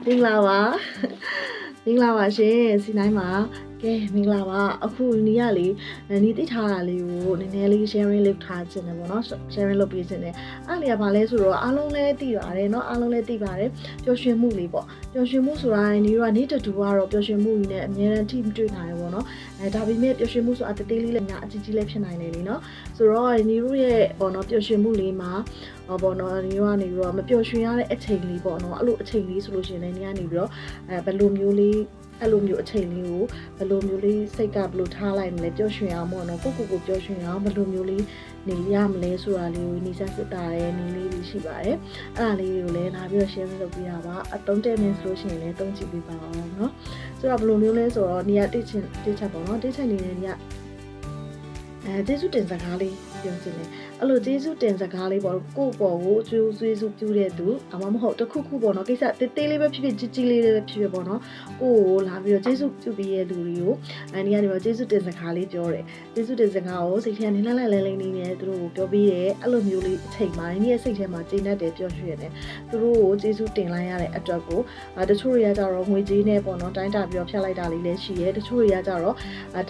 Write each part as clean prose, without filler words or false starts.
မင်္ဂလာပါမင်္ဂလာပါရှင်စီနိုင်ပါကဲမင်္ဂလာပါအခုနီးရလေနီးသိထားတာလေးကိုနည်းနည်းလေး sharing လုပ်ထားခြင်းတယ်ပေါ့နော် sharing လုပ်ပေးခြင်းတယ်အဲ့လေကဘာလဲဆိုတော့အားလုံးလည်းသိပါတယ်เนาะအားလုံးလည်းသိပါတယ်ပျော်ရွှင်မှုလေးပေါ့ပျော်ရွှင်မှုဆိုတာနီးတော့နေ့တူကတော့ပျော်ရွှင်မှုကြီးနဲ့အများအားထိမတွေ့နိုင်ဘူးပေါ့နော်ဒါပေမဲ့ပျော်ရွှင်မှုဆိုတာတသေးလေးလည်းအကြီးကြီးလည်းဖြစ်နိုင်တယ်လीเนาะဆိုတော့နီးတို့ရဲ့ပေါ့နော်ပျော်ရွှင်မှုလေးမှာပေါ့နော်နီးတို့ကနေပြီးတော့မပျော်ရွှင်ရတဲ့အချိန်လေးပေါ့နော်အဲ့လိုအချိန်လေးဆိုလို့ရှိရင်လည်းနီးကနေပြီးတော့ဘယ်လိုမျိုးလေးအဲ့လိုမျိုးအချိန်လေးကိုဘယ်လိုမျိုးလေးစိတ်ကဘယ်လိုထားလိုက်မလဲပျော်ရွှင်အောင်ပေါ့နော်ကိုပျော်ရွှင်အောင်ဘယ်လိုမျိုးလေးနေရမလဲဆိုတာလေးကိုနီးစပ်စစ်တာရဲနေလေးတွေရှိပါတယ်အဲ့ဒါလေးတွေကိုလည်းလာပြီးတော့ share လုပ်ပြရပါအသုံးတဲ့နေဆိုလို့ရှိရင်လည်းသုံးကြည့်ပေးပါအောင်နော်ဆိုတော့ဘယ်လိုမျိုးလဲဆိုတော့နီးကတိချက်ပေါ့နော်တိချက်နေနေနီးကကျေးဇူးတင်စကားလေးပြောချင်တယ်အဲ့လိုကျေးဇူးတင်စကားလေးပေါ့ကိုယ့်ပေါ်ကိုကျေးဇူးပြုတဲ့သူအမမဟုတ်တခုခုပေါ့နော်ကိစ္စတေးလေးပဲဖြစ်ဖြစ်ကြီးလေးပဲဖြစ်ဖြစ်ပေါ့နော်ကိုယ့်ကိုလာပြီးတော့ကျေးဇူးပြုပေးတဲ့လူတွေကိုဒီကနေတော့ကျေးဇူးတင်စကားလေးပြောတယ်ကျေးဇူးတင်စကားကိုစိတ်ထဲကနေလှလှလဲနေနေသူတို့ကိုပြောပေးတယ်အဲ့လိုမျိုးလေးအချိန်မှာဒီရဲ့စိတ်ထဲမှာကျေနပ်တယ်ပြောရွှင်တယ်သူတို့ကိုကျေးဇူးတင်လိုက်ရတဲ့အတွက်ကိုတချို့တွေကကြတော့ငွေကြေးနဲ့ပေါ့နော်တိုင်းတာပြီးတော့ဖျက်လိုက်တာလေးလည်းရှိရဲတချို့တွေကကြတော့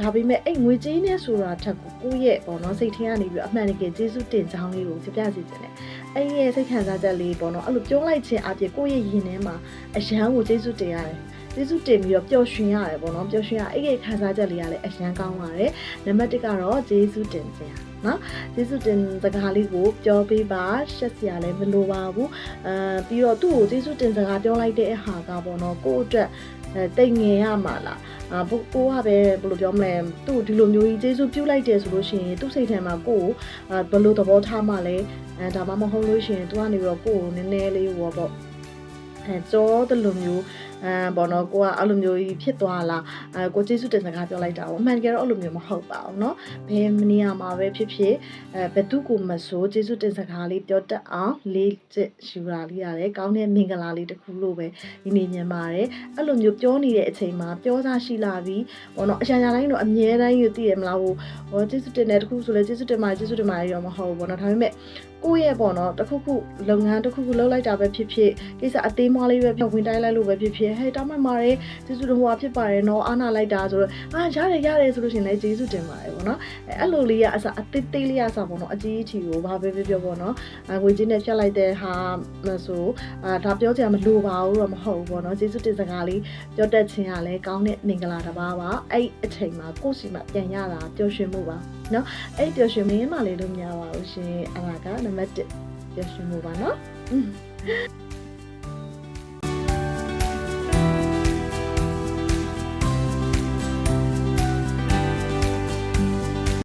ဒါပေမဲ့အဲ့ငွေကြေးနဲ့ဆိုတာထက်ကိုယ့်ရဲ့ပေါ့နော်စိတ်ထဲကနေပြီးတော့အမှန်တကယ်ကျေးဇူးတင်ကြောင်းလေးကိုပြပြစီခြင်းနဲ့အဲ့ရဲ့စိတ်ခံစားချက်လေးပေါ့နော်အဲ့လိုပြောလိုက်ခြင်းအပြင်ကိုယ့်ရဲ့ရင်ထဲမှာအရန်ကိုကျေးဇူးတင်ရတယ်ကျေးဇူးတင်ပြီးတော့ပျော်ရွှင်ရတယ်ပေါ့နော်ပျော်ရွှင်ရအဲ့ရဲ့ခံစားချက်လေးကလည်းအရန်ကောင်းပါတယ်နံပါတ်1ကတော့ကျေးဇူးတင်ခြင်းနော်ကျေးဇူးတင်စကားလေးကိုပြောပေးပါရှက်စရာလည်းမလိုပါဘူးပြီးတော့သူ့ကိုကျေးဇူးတင်စကားပြောလိုက်တဲ့အခါကပေါ့နော်ကိုယ့်အတွက်တိတ်ငင်ရမှာလားကိုကပဲဘယ်လိုပြောမလဲသူ့ဒီလိုမျိုးကြီးကျေးဇူးပြုလိုက်တယ်ဆိုလို့ရှိရင်သူ့စိတ်ထဲမှာကိုယ်ဘယ်လိုသဘောထားမှလဲဒါမှမဟုတ်လို့ရှိရင်သူကနေပြီးတော့ကိုယ်ကိုနည်းနည်းလေးဟောပေါ့ကြောတဲ့လိုမျိုးပေါ့နော်ကိုကအဲ့လိုမျိုးကြီးဖြစ်သွားလားကိုကျေးဇူးတင်စကားပြောလိုက်တာပေါ့အမှန်တကယ်တော့အဲ့လိုမျိုးမဟုတ်ပါဘူးเนาะဘယ်နေရာမှာပဲဖြစ်ဖြစ်ဘယ်သူကိုမဆိုကျေးဇူးတင်စကားလေးပြောတတ်အောင်လေးချက်ယူတာလေးရတယ်ကောင်းတဲ့မင်္ဂလာလေးတစ်ခုလို့ပဲဒီနေ့ညင်ပါတယ်အဲ့လိုမျိုးပြောနေတဲ့အချိန်မှာပြောစားရှိလာပြီးပေါ့နော်အရာရာတိုင်းတော့အမြဲတမ်းယူသိရမလားဟိုကျေးဇူးတင်တဲ့တစ်ခုဆိုလဲကျေးဇူးတင်ပါရောမဟုတ်ဘူးပေါ့နော်ဒါပေမဲ့ကိုယ့်ရဲ့ပေါ့နော်တခုခုလုပ်ငန်းတခုခုလုပ်လိုက်တာပဲဖြစ်ဖြစ်ကိစ္စအသေးမွားလေးပဲဖြစ်ဝင်တိုင်းလိုက်လို့ပဲဖြစ်ဖြစ်ဟဲ့တောင်းမှမာတယ်ကျေးဇူးတင်ဟိုဖြစ်ပါတယ်နော်အားနာလိုက်တာဆိုတော့ရတယ်ဆိုလို့ရှိရင်လည်းကျေးဇူးတင်ပါတယ်ပေါ့နော်အဲ့လိုလေးကအစအသေးသေးလေးအစပေါ့နော်အကြီးကြီးကိုဘာပဲပြောပေါ့နော်ငွေကြေးနဲ့ဖြတ်လိုက်တဲ့ဟာဆိုဒါပြောချင်မလို့ပါဘူးတော့မဟုတ်ဘူးပေါ့နော်ကျေးဇူးတင်စကားလေးပြောတတ်ခြင်းကလည်းကောင်းတဲ့မင်္ဂလာတစ်ပါးပါအဲ့အချိန်မှာကိုယ့်စီမှာပြန်ရတာပျော်ရွှင်မှုပါနော်အဲ့ပျော်ရွှင်မင်းမလေးလို့မရပါဘူးရှင်အဲ့ဒါကနံပါတ်1ပျော်ရွှင်မှုပါနော်